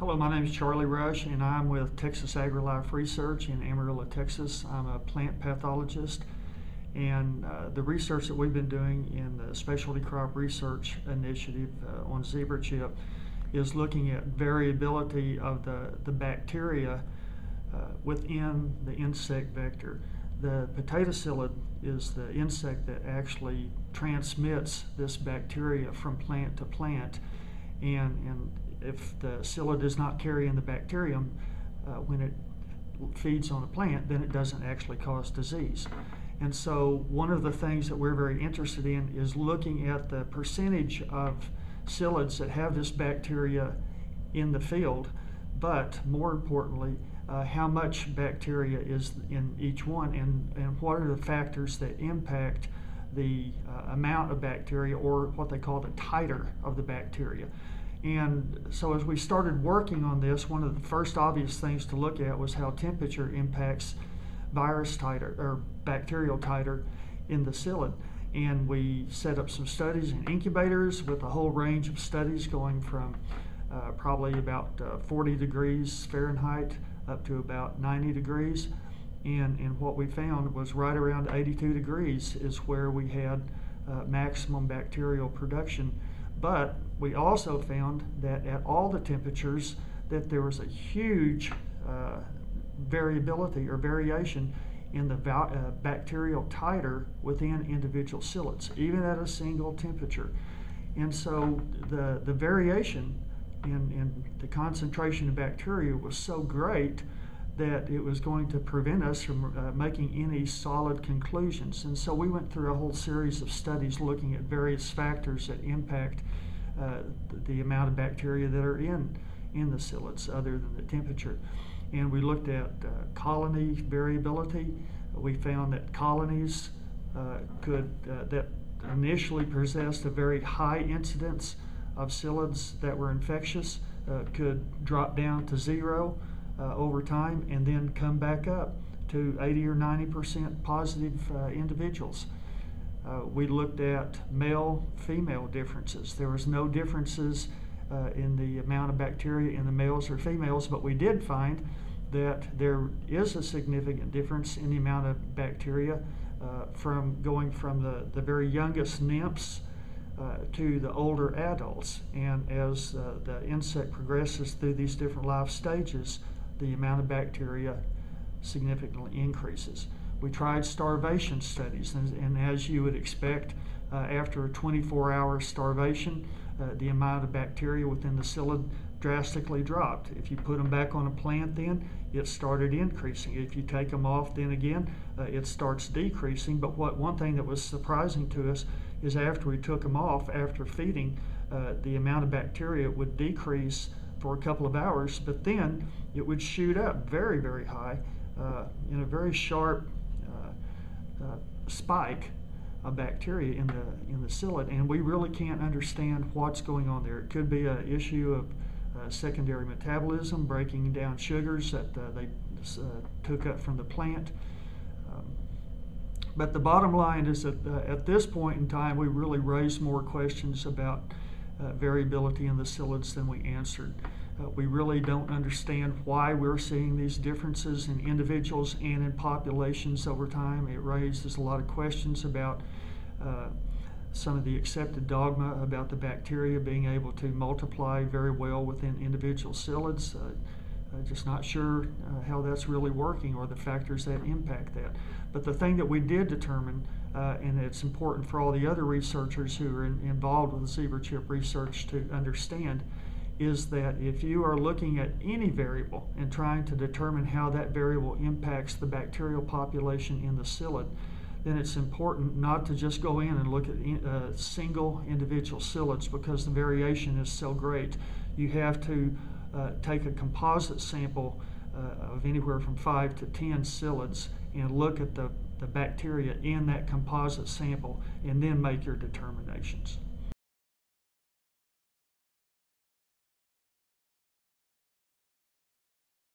Hello, my name is Charlie Rush, and I'm with Texas AgriLife Research in Amarillo, Texas. I'm a plant pathologist, and the research that we've been doing in the Specialty Crop Research Initiative on zebra chip is looking at variability of the bacteria within the insect vector. The potato psyllid is the insect that actually transmits this bacteria from plant to plant, and if the psyllid is not carrying the bacterium when it feeds on a plant, then it doesn't actually cause disease. And so one of the things that we're very interested in is looking at the percentage of psyllids that have this bacteria in the field, but more importantly, how much bacteria is in each one, and what are the factors that impact the amount of bacteria, or what they call the titer of the bacteria. And so as we started working on this, one of the first obvious things to look at was how temperature impacts virus titer or bacterial titer in the psyllid. And we set up some studies in incubators with a whole range of studies going from probably about 40 degrees Fahrenheit up to about 90 degrees. And what we found was right around 82 degrees is where we had maximum bacterial production. But we also found that at all the temperatures that there was a huge variability or variation in the bacterial titer within individual psyllids, even at a single temperature. And so the variation in the concentration of bacteria was so great that it was going to prevent us from making any solid conclusions. And so we went through a whole series of studies looking at various factors that impact the amount of bacteria that are in the psyllids other than the temperature. And we looked at colony variability. We found that colonies that initially possessed a very high incidence of psyllids that were infectious could drop down to 0 over time and then come back up to 80 or 90% positive individuals. We looked at male-female differences. There was no differences in the amount of bacteria in the males or females, but we did find that there is a significant difference in the amount of bacteria from going from the very youngest nymphs to the older adults. And as the insect progresses through these different life stages, the amount of bacteria significantly increases. We tried starvation studies, and as you would expect, after a 24-hour starvation, the amount of bacteria within the psyllid drastically dropped. If you put them back on a plant, then it started increasing. If you take them off, then again, it starts decreasing. But one thing that was surprising to us is after we took them off, after feeding, the amount of bacteria would decrease for a couple of hours, but then it would shoot up very, very high in a very sharp spike of bacteria in the psyllid, and we really can't understand what's going on there. It could be an issue of secondary metabolism, breaking down sugars that they took up from the plant. But the bottom line is that at this point in time, we really raised more questions about variability in the psyllids than we answered. We really don't understand why we're seeing these differences in individuals and in populations over time. It raises a lot of questions about some of the accepted dogma about the bacteria being able to multiply very well within individual psyllids. Just not sure how that's really working or the factors that impact that. But the thing that we did determine, and it's important for all the other researchers who are involved with zebra chip research to understand, is that if you are looking at any variable and trying to determine how that variable impacts the bacterial population in the psyllid, then it's important not to just go in and look at single individual psyllids, because the variation is so great. You have to take a composite sample of anywhere from 5 to 10 psyllids and look at the bacteria in that composite sample and then make your determinations.